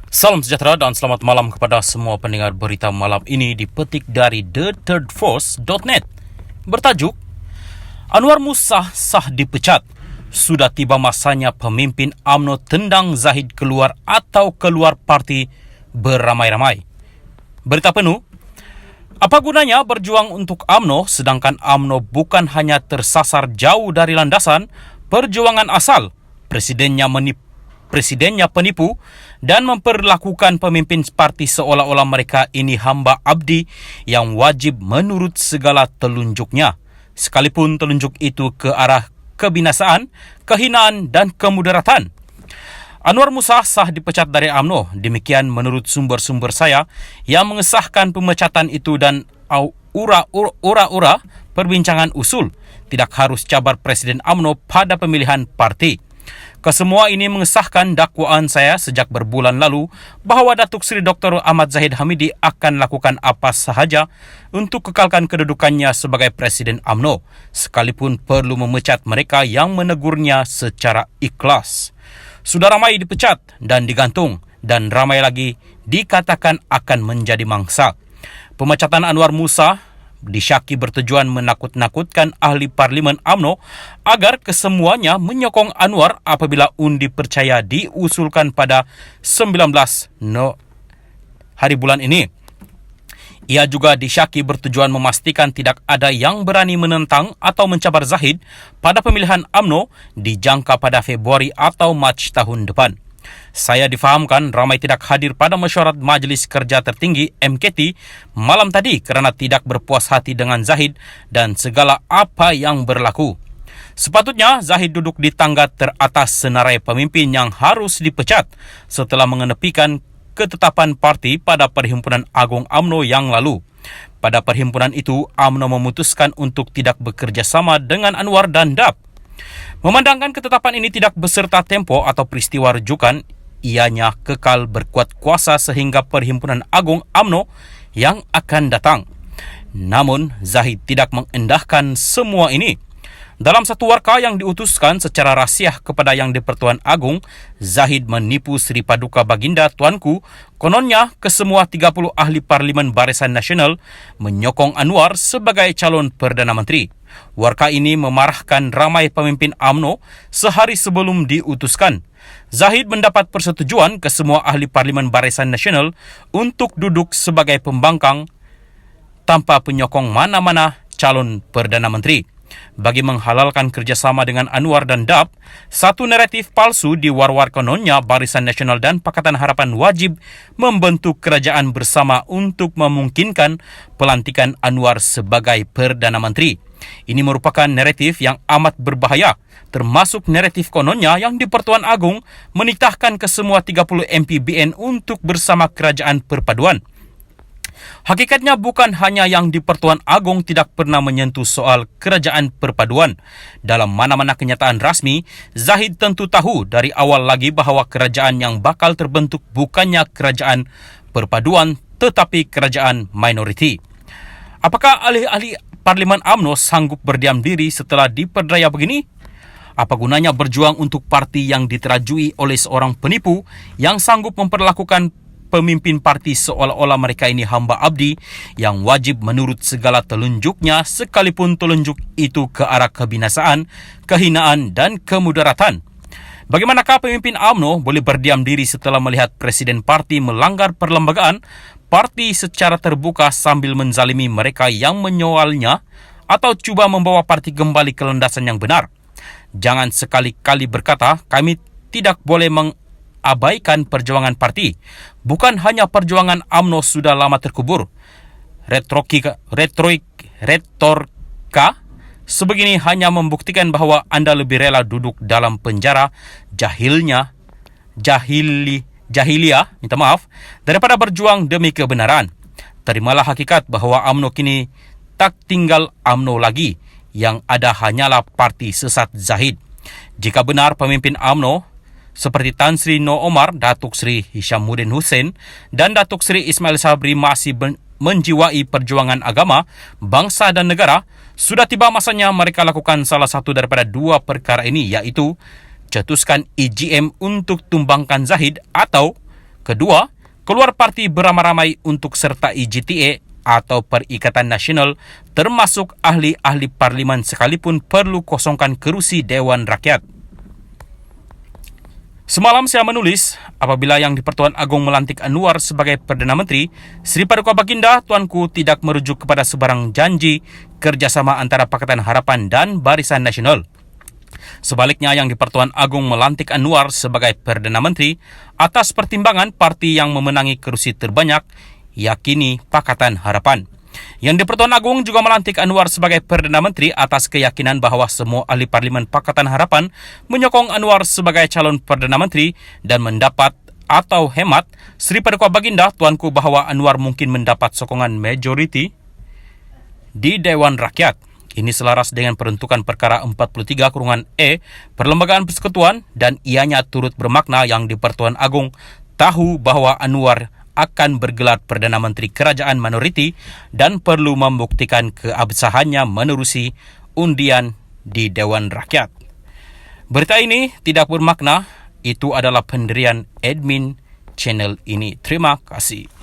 Salam sejahtera dan selamat malam kepada semua pendengar berita malam ini dipetik dari thethirdforce.net. Bertajuk, Anwar Musa sah dipecat. Sudah tiba masanya pemimpin UMNO tendang Zahid keluar atau keluar parti beramai-ramai. Berita penuh, apa gunanya berjuang untuk UMNO sedangkan UMNO bukan hanya tersasar jauh dari landasan perjuangan asal, presidennya penipu dan memperlakukan pemimpin parti seolah-olah mereka ini hamba abdi yang wajib menurut segala telunjuknya, sekalipun telunjuk itu ke arah kebinasaan, kehinaan dan kemudaratan. Anwar Musa sah dipecat dari UMNO, demikian menurut sumber-sumber saya yang mengesahkan pemecatan itu, dan ura-ura perbincangan usul tidak harus cabar Presiden UMNO pada pemilihan parti. Kesemua ini mengesahkan dakwaan saya sejak berbulan lalu bahawa Datuk Seri Dr. Ahmad Zahid Hamidi akan lakukan apa sahaja untuk kekalkan kedudukannya sebagai Presiden UMNO, sekalipun perlu memecat mereka yang menegurnya secara ikhlas. Sudah ramai dipecat dan digantung, dan ramai lagi dikatakan akan menjadi mangsa. Pemecatan Anwar Musa disyaki bertujuan menakut-nakutkan ahli parlimen UMNO agar kesemuanya menyokong Anwar apabila undi percaya diusulkan pada 19 hari bulan ini. Ia juga disyaki bertujuan memastikan tidak ada yang berani menentang atau mencabar Zahid pada pemilihan UMNO dijangka pada Februari atau Mac tahun depan. Saya difahamkan ramai tidak hadir pada mesyuarat Majlis Kerja Tertinggi MKT malam tadi kerana tidak berpuas hati dengan Zahid dan segala apa yang berlaku. Sepatutnya Zahid duduk di tangga teratas senarai pemimpin yang harus dipecat setelah mengenepikan ketetapan parti pada Perhimpunan Agung UMNO yang lalu. Pada perhimpunan itu, UMNO memutuskan untuk tidak bekerjasama dengan Anwar dan DAP. Memandangkan ketetapan ini tidak beserta tempo atau peristiwa rujukan, ianya kekal berkuat kuasa sehingga Perhimpunan Agung UMNO yang akan datang. Namun, Zahid tidak mengendahkan semua ini. Dalam satu warka yang diutuskan secara rahsiah kepada Yang di-Pertuan Agung, Zahid menipu Sri Paduka Baginda Tuanku, kononnya kesemua 30 ahli Parlimen Barisan Nasional menyokong Anwar sebagai calon Perdana Menteri. Warka ini memarahkan ramai pemimpin UMNO sehari sebelum diutuskan. Zahid mendapat persetujuan kesemua ahli Parlimen Barisan Nasional untuk duduk sebagai pembangkang tanpa penyokong mana-mana calon Perdana Menteri. Bagi menghalalkan kerjasama dengan Anwar dan DAP, satu naratif palsu diwar-war kononnya Barisan Nasional dan Pakatan Harapan wajib membentuk kerajaan bersama untuk memungkinkan pelantikan Anwar sebagai Perdana Menteri. Ini merupakan naratif yang amat berbahaya, termasuk naratif kononnya Yang di-Pertuan Agung menitahkan kesemua 30 MP BN untuk bersama kerajaan perpaduan. Hakikatnya bukan hanya Yang di-Pertuan Agung tidak pernah menyentuh soal kerajaan perpaduan. Dalam mana-mana kenyataan rasmi, Zahid tentu tahu dari awal lagi bahawa kerajaan yang bakal terbentuk bukannya kerajaan perpaduan tetapi kerajaan minoriti. Apakah ahli-ahli Parlimen UMNO sanggup berdiam diri setelah diperdaya begini? Apa gunanya berjuang untuk parti yang diterajui oleh seorang penipu yang sanggup memperlakukan pemimpin parti seolah-olah mereka ini hamba abdi yang wajib menurut segala telunjuknya, sekalipun telunjuk itu ke arah kebinasaan, kehinaan dan kemudaratan? Bagaimanakah pemimpin UMNO boleh berdiam diri setelah melihat presiden parti melanggar perlembagaan parti secara terbuka sambil menzalimi mereka yang menyoalnya atau cuba membawa parti kembali ke landasan yang benar? Jangan sekali-kali berkata kami tidak boleh abaikan perjuangan parti. Bukan hanya perjuangan UMNO sudah lama terkubur. Retorika sebegini hanya membuktikan bahawa anda lebih rela duduk dalam penjara jahiliyah daripada berjuang demi kebenaran. Terimalah hakikat bahawa UMNO kini tak tinggal UMNO lagi. Yang ada hanyalah parti sesat Zahid. Jika benar pemimpin UMNO seperti Tan Sri Noor Omar, Datuk Seri Hishamuddin Hussein dan Datuk Seri Ismail Sabri masih menjiwai perjuangan agama, bangsa dan negara, sudah tiba masanya mereka lakukan salah satu daripada dua perkara ini, iaitu cetuskan EGM untuk tumbangkan Zahid atau Kedua, keluar parti beramai-ramai untuk sertai GTA atau Perikatan Nasional, termasuk ahli-ahli parlimen sekalipun perlu kosongkan kerusi Dewan Rakyat. Semalam saya menulis, apabila Yang di-Pertuan Agong melantik Anwar sebagai Perdana Menteri, Sri Paduka Baginda Tuanku tidak merujuk kepada sebarang janji kerjasama antara Pakatan Harapan dan Barisan Nasional. Sebaliknya, Yang di-Pertuan Agong melantik Anwar sebagai Perdana Menteri atas pertimbangan parti yang memenangi kerusi terbanyak, yakini Pakatan Harapan. Yang di-Pertuan Agong juga melantik Anwar sebagai Perdana Menteri atas keyakinan bahawa semua ahli Parlimen Pakatan Harapan menyokong Anwar sebagai calon Perdana Menteri dan mendapat atau hemat Sri Paduka Baginda Tuanku bahawa Anwar mungkin mendapat sokongan majoriti di Dewan Rakyat. Ini selaras dengan peruntukan perkara 43-E Perlembagaan Persekutuan dan ianya turut bermakna Yang di-Pertuan Agong tahu bahawa Anwar akan bergelar Perdana Menteri Kerajaan Minoriti dan perlu membuktikan keabsahannya menerusi undian di Dewan Rakyat. Berita ini tidak bermakna itu adalah pendirian admin channel ini. Terima kasih.